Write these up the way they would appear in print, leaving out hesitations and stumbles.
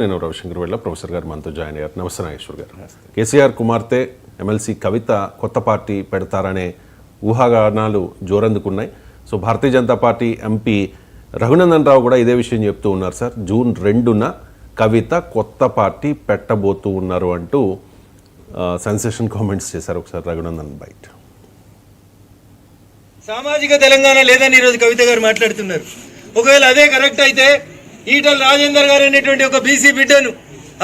నేను రవిశంకర్ వెళ్ళ ప్రొఫెసర్ గారు మనతో జాయిన్ అయ్యారు. నమస్తే నాగేశ్వర్ గారు. కేసీఆర్ కుమార్తె ఎమ్మెల్సీ కవిత కొత్త పార్టీ పెడతారనే ఊహాగానాలు జోరందుకున్నాయి. So Bharatiya Janata party MP Raghunandan Rao కూడా ఇదే విషయం చెప్తూ ఉన్నారు. సార్, జూన్ 2న కవిత కొత్త పార్టీ పెట్టబోతూ ఉన్నారు అంటూ సెన్సేషన్ కామెంట్స్ చేశారు. ఒకసారి రఘునందన్ బైట్. సామాజిక తెలంగాణ లేదని ఈరోజు కవిత గారు మాట్లాడుతున్నారు. ఒకవేళ అదే కరెక్ట్ అయితే ఈటల రాజేందర్ గారు అనేటువంటి ఒక బీసీ బిడ్డను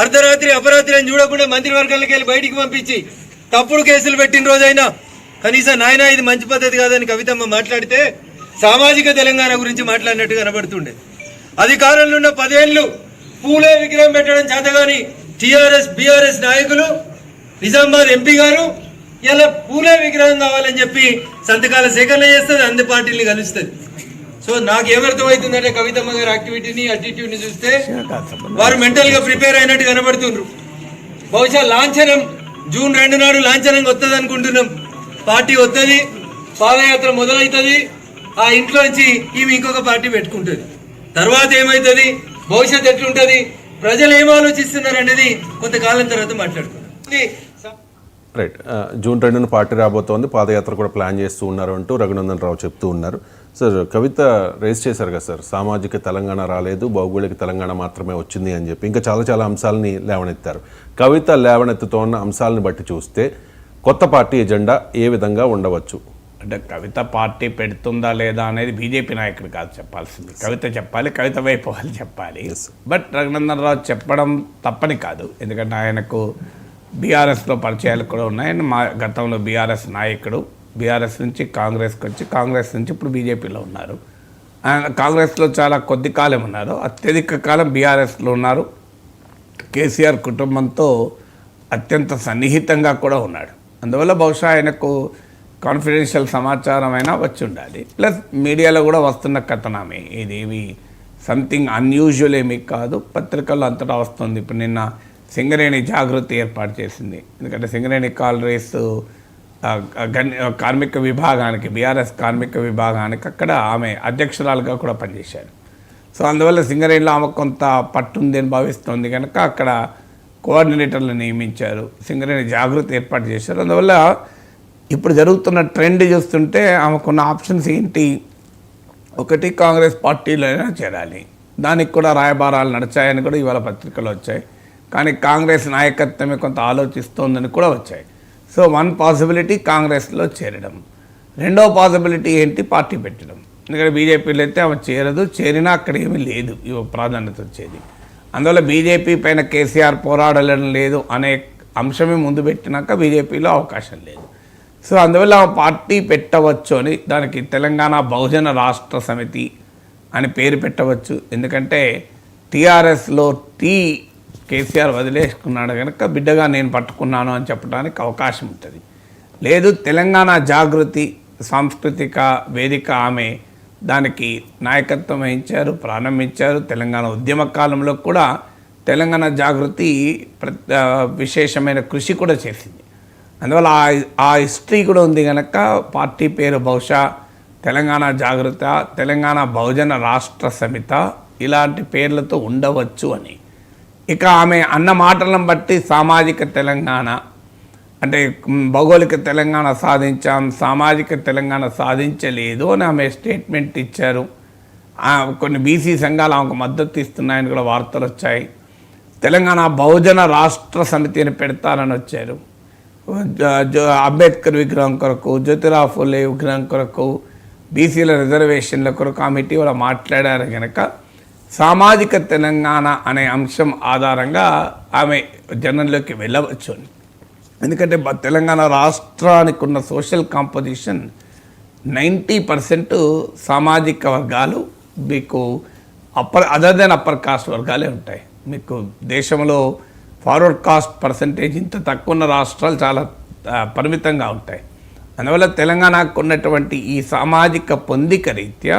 అర్ధరాత్రి అపరాత్రి అని చూడకుండా మంత్రివర్గాలకు వెళ్ళి బయటికి పంపించి తప్పుడు కేసులు పెట్టిన రోజైనా కనీసం నాయన ఇది మంచి పద్ధతి కాదని కవితమ్మ మాట్లాడితే సామాజిక తెలంగాణ గురించి మాట్లాడినట్టు కనబడుతుండే. అధికారంలో ఉన్న 10 ఏళ్లు పూలే విగ్రహం పెట్టడం చేతగాని టీఆర్ఎస్ బీఆర్ఎస్ నాయకులు నిజామాబాద్ ఎంపీ గారు ఇలా పూలే విగ్రహం కావాలని చెప్పి సంతకాల సేకరణ చేస్తుంది, అన్ని పార్టీల్ని కలుస్తుంది. సో నాకేమర్థమవుతుందంటే కవితమ్మ గారి యాక్టివిటీని అటిట్యూడ్ని చూస్తే వారు మెంటల్ గా ప్రిపేర్ అయినట్టు కనబడుతుండ్రు. బహుశా లాంఛనం జూన్ 2 నాడు లాంఛనంగా వస్తుంది అనుకుంటున్నాం. పార్టీ వస్తుంది, పాదయాత్ర మొదలవుతుంది, ఆ ఇంట్లోంచి ఈమె ఇంకొక పార్టీ పెట్టుకుంటుంది. తర్వాత ఏమవుతుంది, భవిష్యత్తు ఎట్లుంటుంది, ప్రజలు ఏం ఆలోచిస్తున్నారు అనేది కొంతకాలం తర్వాత మాట్లాడుకుందాం. రైట్. జూన్ 2న పార్టీ రాబోతోంది, పాదయాత్ర కూడా ప్లాన్ చేస్తూ ఉన్నారు అంటూ రఘునందన్ రావు చెప్తూ ఉన్నారు. సార్, కవిత రేస్ చేశారు కదా సార్, సామాజిక తెలంగాణ రాలేదు, భౌగోళిక తెలంగాణ మాత్రమే వచ్చింది అని చెప్పి ఇంకా చాలా అంశాలని లేవనెత్తారు. కవిత లేవనెత్తుతోన్న అంశాలను బట్టి చూస్తే కొత్త పార్టీ ఎజెండా ఏ విధంగా ఉండవచ్చు? అంటే కవిత పార్టీ పెడుతుందా లేదా అనేది బీజేపీ నాయకుడు కాదు చెప్పాల్సింది, కవిత చెప్పాలి, కవిత వైపు వాళ్ళు చెప్పాలి. బట్ రఘునందన్ రావు చెప్పడం తప్పని కాదు, ఎందుకంటే ఆయనకు బీఆర్ఎస్లో పరిచయాలు కూడా ఉన్నాయి. మా గతంలో బీఆర్ఎస్ నాయకుడు, బీఆర్ఎస్ నుంచి కాంగ్రెస్కి వచ్చి కాంగ్రెస్ నుంచి ఇప్పుడు బీజేపీలో ఉన్నారు. కాంగ్రెస్లో చాలా కొద్ది కాలం ఉన్నారు, అత్యధిక కాలం బీఆర్ఎస్లో ఉన్నారు. కేసీఆర్ కుటుంబంతో అత్యంత సన్నిహితంగా కూడా ఉన్నాడు. అందువల్ల బహుశా ఆయనకు కాన్ఫిడెన్షియల్ సమాచారం అయినా వచ్చి ఉండాలి. ప్లస్ మీడియాలో కూడా వస్తున్న కథనమే, ఇదేమి సంథింగ్ అన్యూజువల్ ఏమీ కాదు, పత్రికల్లో అంతటా వస్తుంది. ఇప్పుడు నిన్న సింగరేణి జాగృతి ఏర్పాటు చేసింది, ఎందుకంటే సింగరేణి కాలరీస్ కార్మిక విభాగానికి, బీఆర్ఎస్ కార్మిక విభాగానికి అక్కడ ఆమె అధ్యక్షురాలుగా కూడా పనిచేశారు. సో అందువల్ల సింగరేణిలో ఆమె కొంత పట్టుంది అని భావిస్తుంది కనుక అక్కడ కోఆర్డినేటర్లు నియమించారు, సింగరేణి జాగృతి ఏర్పాటు చేశారు. అందువల్ల ఇప్పుడు జరుగుతున్న ట్రెండ్ చూస్తుంటే ఆమెకున్న ఆప్షన్స్ ఏంటి, ఒకటి కాంగ్రెస్ పార్టీలోనే చేరాలి, దానికి కూడా రాయబారాలు నడిచాయని కూడా ఇవాళ పత్రికలు వచ్చాయి. కానీ కాంగ్రెస్ నాయకత్వమే కొంత ఆలోచిస్తోందని కూడా వచ్చాయి. సో వన్ పాసిబిలిటీ కాంగ్రెస్లో చేరడం, రెండో పాసిబిలిటీ ఏంటి, పార్టీ పెట్టడం. ఎందుకంటే బీజేపీలో అయితే ఆమె చేరదు, చేరినా అక్కడ ఏమీ లేదు ప్రాధాన్యత వచ్చేది. అందువల్ల బీజేపీ పైన కేసీఆర్ పోరాడడం లేదు అనే అంశమే ముందు పెట్టినాక బీజేపీలో అవకాశం లేదు. సో అందువల్ల ఆ పార్టీ పెట్టవచ్చు అని, దానికి తెలంగాణ బహుజన రాష్ట్ర సమితి అని పేరు పెట్టవచ్చు. ఎందుకంటే టీఆర్ఎస్లో కేసీఆర్ వదిలేసుకున్నాడు కనుక బిడ్డగా నేను పట్టుకున్నాను అని చెప్పడానికి అవకాశం ఉంటుంది. లేదు, తెలంగాణ జాగృతి సాంస్కృతిక వేదిక ఆమె దానికి నాయకత్వం వహించారు, ప్రారంభించారు. తెలంగాణ ఉద్యమ కాలంలో కూడా తెలంగాణ జాగృతి విశేషమైన కృషి కూడా చేసింది. అందువల్ల ఆ హిస్టరీ కూడా ఉంది కనుక పార్టీ పేరు బహుశా తెలంగాణ జాగృత, తెలంగాణ బహుజన రాష్ట్ర సమిత ఇలాంటి పేర్లతో ఉండవచ్చు అని. ఇక ఆమె అన్న మాటలను బట్టి సామాజిక తెలంగాణ అంటే భౌగోళిక తెలంగాణ సాధించాం, సామాజిక తెలంగాణ సాధించలేదు అని ఆమె స్టేట్మెంట్ ఇచ్చారు. కొన్ని బీసీ సంఘాలు ఆమెకు మద్దతు ఇస్తున్నాయని కూడా వార్తలు వచ్చాయి. తెలంగాణ బహుజన రాష్ట్ర సమితిని పెడతారని వచ్చారు. అంబేద్కర్ విగ్రహం కొరకు, జ్యోతిరావు ఫులే విగ్రహం కొరకు, బీసీల రిజర్వేషన్ల కొరకు ఆమె ఇటీవల మాట్లాడారు కనుక సామాజిక తెలంగాణ అనే అంశం ఆధారంగా ఆమె జనంలోకి వెళ్ళవచ్చు అని. ఎందుకంటే తెలంగాణ రాష్ట్రానికి ఉన్న సోషల్ కాంపోజిషన్ 90% సామాజిక వర్గాలు, మీకు అదర్ దెన్ అప్పర్ కాస్ట్ వర్గాలే ఉంటాయి. మీకు దేశంలో ఫార్వర్డ్ కాస్ట్ పర్సంటేజ్ ఇంత తక్కువ ఉన్న రాష్ట్రాలు చాలా పరిమితంగా ఉంటాయి. అందువల్ల తెలంగాణకు ఉన్నటువంటి ఈ సామాజిక పొందిక రీత్యా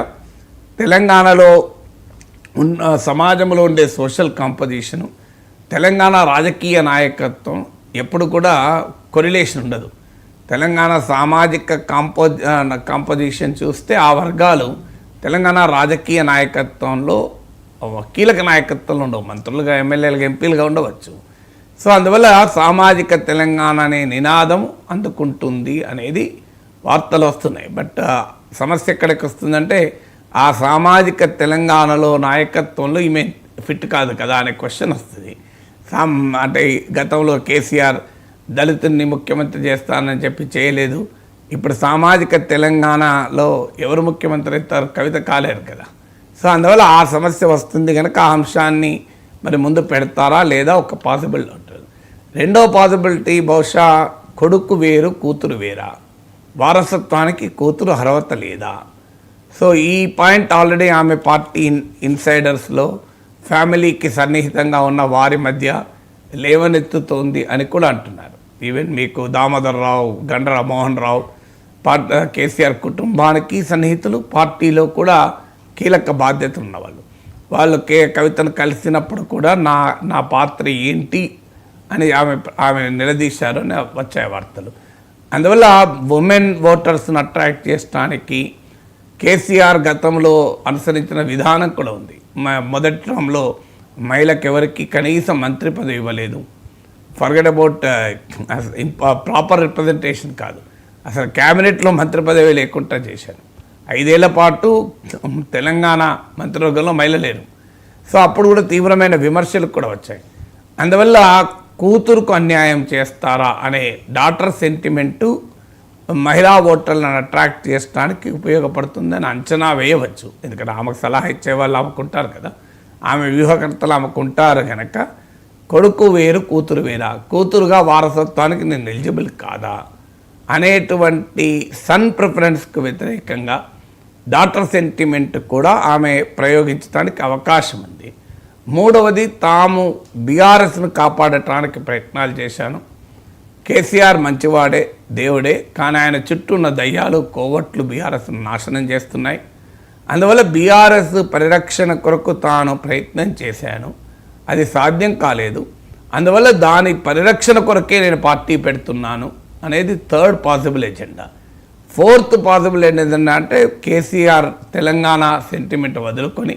తెలంగాణలో ఉన్న సమాజంలో ఉండే సోషల్ కాంపోజిషను, తెలంగాణ రాజకీయ నాయకత్వం ఎప్పుడు కూడా కొరిలేషన్ ఉండదు. తెలంగాణ సామాజిక కాంపోజిషన్ చూస్తే ఆ వర్గాలు తెలంగాణ రాజకీయ నాయకత్వంలో కీలక నాయకత్వంలో ఉండవు, మంత్రులుగా ఎమ్మెల్యేలుగా ఎంపీలుగా ఉండవచ్చు. సో అందువల్ల సామాజిక తెలంగాణ అనే నినాదం అందుకుంటుంది అనేది వార్తలు వస్తున్నాయి. బట్ సమస్య ఎక్కడికి వస్తుందంటే ఆ సామాజిక తెలంగాణలో నాయకత్వంలో ఈమె ఫిట్ కాదు కదా అనే క్వశ్చన్ వస్తుంది. అంటే గతంలో కేసీఆర్ దళితుల్ని ముఖ్యమంత్రి చేస్తానని చెప్పి చేయలేదు. ఇప్పుడు సామాజిక తెలంగాణలో ఎవరు ముఖ్యమంత్రి అవుతారు? కవిత కాలేరు కదా. సో అందువల్ల ఆ సమస్య వస్తుంది కనుక ఆ అంశాన్ని మరి ముందు పెడతారా లేదా ఒక పాసిబిలిటీ ఉంటుంది. రెండో పాసిబిలిటీ బహుశా కొడుకు వేరు కూతురు వేరా, వారసత్వానికి కూతురు అర్హత లేదా. సో ఈ పాయింట్ ఆల్రెడీ ఆమె పార్టీ ఇన్సైడర్స్లో ఫ్యామిలీకి సన్నిహితంగా ఉన్న వారి మధ్య లేవనెత్తుతోంది అని కూడా అంటున్నారు. ఈవెన్ మీకు దామోదర్ రావు, గండ్ర మోహన్ రావు కేసీఆర్ కుటుంబానికి సన్నిహితులు, పార్టీలో కూడా కీలక బాధ్యతలు ఉన్నవాళ్ళు. వాళ్ళు కవితను కలిసినప్పుడు కూడా నా పాత్ర ఏంటి అని ఆమె నిలదీశారు అని వచ్చాయి వార్తలు. అందువల్ల ఉమెన్ ఓటర్స్ను అట్రాక్ట్ చేయడానికి కేసీఆర్ గతంలో అనుసరించిన విధానం కూడా ఉంది. మొదటి టర్మ్లో మహిళకి ఎవరికి కనీసం మంత్రి పదవి ఇవ్వలేదు. ఫర్గెట్ అబౌట్ ప్రాపర్ రిప్రజెంటేషన్ కాదు, అసలు క్యాబినెట్లో మంత్రి పదవి లేకుండా చేశారు. 5 ఏళ్ల పాటు తెలంగాణ మంత్రివర్గంలో మహిళ లేరు. సో అప్పుడు కూడా తీవ్రమైన విమర్శలు కూడా వచ్చాయి. అందువల్ల కూతురుకు అన్యాయం చేస్తారా అనే డాటర్ సెంటిమెంటు మహిళా ఓటర్లను అట్రాక్ట్ చేయడానికి ఉపయోగపడుతుందని అంచనా వేయవచ్చు. ఎందుకంటే ఆమెకు సలహా ఇచ్చేవాళ్ళు ఆమెకుంటారు కదా, ఆమె వ్యూహకర్తలు ఆమెకుంటారు కనుక కొడుకు వేరు కూతురు వేరా, కూతురుగా వారసత్వానికి నేను ఎలిజిబుల్ కాదా అనేటువంటి సన్ ప్రిఫరెన్స్కు వ్యతిరేకంగా డాటర్ సెంటిమెంట్ కూడా ఆమె ప్రయోగించడానికి అవకాశం ఉంది. మూడవది, తాము బీఆర్ఎస్ను కాపాడటానికి ప్రయత్నాలు చేశాను. కేసీఆర్ మంచివాడే, దేవుడే, కానీ ఆయన చుట్టూ ఉన్న దయ్యాలు కోవట్లు బీఆర్ఎస్ను నాశనం చేస్తున్నాయి. అందువల్ల బీఆర్ఎస్ పరిరక్షణ కొరకు తాను ప్రయత్నం చేశాను, అది సాధ్యం కాలేదు. అందువల్ల దాని పరిరక్షణ కొరకే నేను పార్టీ పెడుతున్నాను అనేది third possible agenda. Fourth possible ఏంటంటే అంటే కేసీఆర్ తెలంగాణ సెంటిమెంట్ వదులుకొని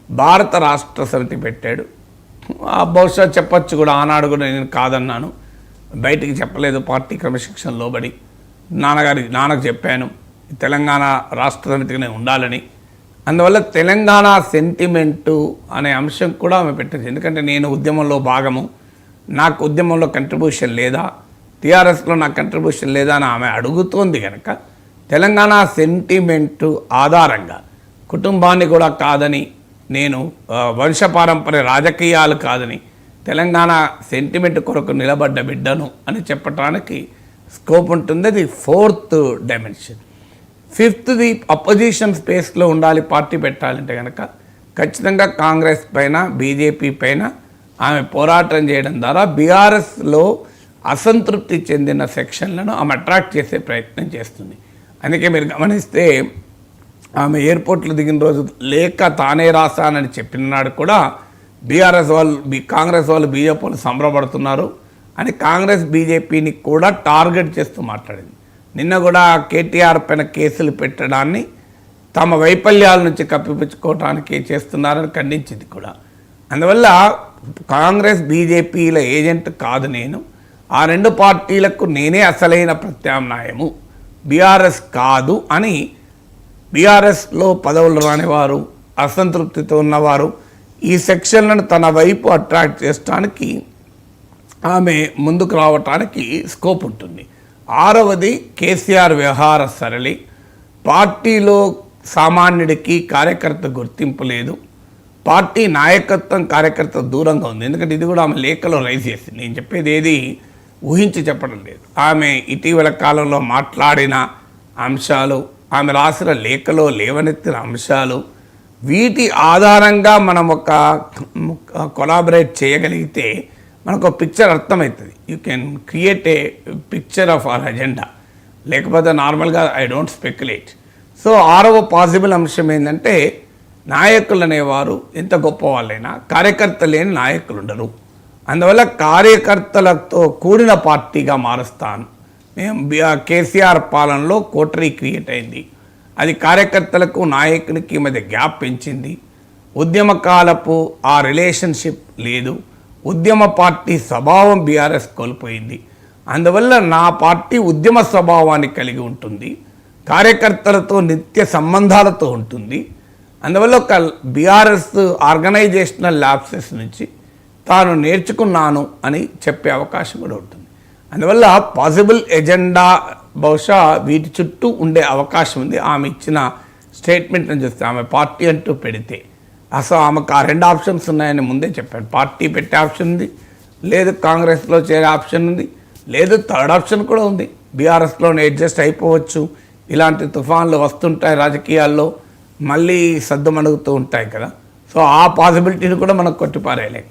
భారత రాష్ట్ర సమితి పెట్టాడు. బహుశా చెప్పచ్చు కూడా, ఆనాడు కూడా నేను కాదన్నాను, బయటికి చెప్పలేదు, పార్టీ క్రమశిక్షణ లోబడి నాన్నకు చెప్పాను తెలంగాణ రాష్ట్ర సమితిగానే ఉండాలని. అందువల్ల తెలంగాణ సెంటిమెంటు అనే అంశం కూడా ఆమె పెట్టింది. ఎందుకంటే నేను ఉద్యమంలో భాగము, నాకు ఉద్యమంలో కంట్రిబ్యూషన్ లేదా, టీఆర్ఎస్లో నాకు కంట్రిబ్యూషన్ లేదా అని ఆమె అడుగుతోంది కనుక తెలంగాణ సెంటిమెంటు ఆధారంగా కుటుంబాన్ని కూడా కాదని, నేను వంశపారంపర్య రాజకీయాలు కాదని, తెలంగాణ సెంటిమెంట్ కొరకు నిలబడ్డ బిడ్డను అని చెప్పడానికి స్కోప్ ఉంటుంది. అది ఫోర్త్ డైమెన్షన్. ఫిఫ్త్ది, అపోజిషన్ స్పేస్లో ఉండాలి పార్టీ పెట్టాలంటే కనుక ఖచ్చితంగా కాంగ్రెస్ పైన, బీజేపీ పైన ఆమె పోరాటం చేయడం ద్వారా బీఆర్ఎస్లో అసంతృప్తి చెందిన సెక్షన్లను ఆమె అట్రాక్ట్ చేసే ప్రయత్నం చేస్తుంది. అందుకే మీరు గమనిస్తే ఆమె ఎయిర్పోర్ట్లో దిగిన రోజు లేఖ తానే రాశానని చెప్పిన నాడు కూడా బీఆర్ఎస్ వాళ్ళు, కాంగ్రెస్ వాళ్ళు, బీజేపీ వాళ్ళు సంబరపడుతున్నారు అని కాంగ్రెస్ బీజేపీని కూడా టార్గెట్ చేస్తూ మాట్లాడింది. నిన్న కూడా కేటీఆర్ పైన కేసులు పెట్టడాన్ని తమ వైఫల్యాల నుంచి కప్పిపుచ్చుకోవడానికి చేస్తున్నారని ఖండించింది కూడా. అందువల్ల కాంగ్రెస్ బీజేపీల ఏజెంట్ కాదు నేను, ఆ రెండు పార్టీలకు నేనే అసలైన ప్రత్యామ్నాయము, బీఆర్ఎస్ కాదు అని బీఆర్ఎస్లో పదవులు రానివారు, అసంతృప్తితో ఉన్నవారు ఈ సెక్షన్లను తన వైపు అట్రాక్ట్ చేయడానికి ఆమె ముందుకు రావటానికి స్కోప్ ఉంటుంది. ఆరవది, కేసీఆర్ వ్యవహార సరళి. పార్టీలో సామాన్యుడికి కార్యకర్త గుర్తింపు లేదు, పార్టీ నాయకత్వం కార్యకర్త దూరంగా ఉంది. ఎందుకంటే ఇది కూడా ఆమె లేఖలో రైజ్ చేసింది. నేను చెప్పేది ఏది ఊహించి చెప్పడం లేదు. ఆమె ఇటీవల కాలంలో మాట్లాడిన అంశాలు, ఆమె రాసిన లేఖలో లేవనెత్తిన అంశాలు, వీటి ఆధారంగా మనం ఒక కొలాబరేట్ చేయగలిగితే మనకు ఒక పిక్చర్ అర్థమవుతుంది. You can create a picture of our agenda. లేకపోతే నార్మల్గా ఐ డోంట్ స్పెక్యులేట్. సో ఆరవ పాసిబుల్ అంశం ఏంటంటే నాయకులు అనేవారు ఎంత గొప్ప వాళ్ళైనా కార్యకర్త లేని నాయకులు ఉండరు. అందువల్ల కార్యకర్తలతో కూడిన పార్టీగా మారుస్తాను. మేము కేసీఆర్ పాలనలో కోటరీ క్రియేట్ అయింది, అది కార్యకర్తలకు నాయకునికి మధ్య గ్యాప్ పెంచింది. ఉద్యమకాలపు ఆ రిలేషన్షిప్ లేదు. ఉద్యమ పార్టీ స్వభావం బీఆర్ఎస్ కోల్పోయింది. అందువల్ల నా పార్టీ ఉద్యమ స్వభావాన్ని కలిగి ఉంటుంది, కార్యకర్తలతో నిత్య సంబంధాలతో ఉంటుంది. అందువల్ల ఒక బీఆర్ఎస్ ఆర్గనైజేషనల్ ల్యాబ్సెస్ నుంచి తాను నేర్చుకున్నాను అని చెప్పే అవకాశం కూడా ఉంటుంది. అందువల్ల పాసిబుల్ ఎజెండా బహుశా వీటి చుట్టూ ఉండే అవకాశం ఉంది. ఆమె ఇచ్చిన స్టేట్మెంట్ని చూస్తే ఆమె పార్టీ అంటూ పెడితే అసలు ఆమెకు ఆ 2 ఆప్షన్స్ ఉన్నాయని ముందే చెప్పాను. పార్టీ పెట్టే ఆప్షన్ ఉంది, లేదు కాంగ్రెస్లో చేరే ఆప్షన్ ఉంది, లేదు థర్డ్ ఆప్షన్ కూడా ఉంది, బీఆర్ఎస్లోనే అడ్జస్ట్ అయిపోవచ్చు. ఇలాంటి తుఫాన్లు వస్తుంటాయి రాజకీయాల్లో, మళ్ళీ సద్దుమణుగుతూ ఉంటాయి కదా. సో ఆ పాసిబిలిటీని కూడా మనం కొట్టిపారేయలేం.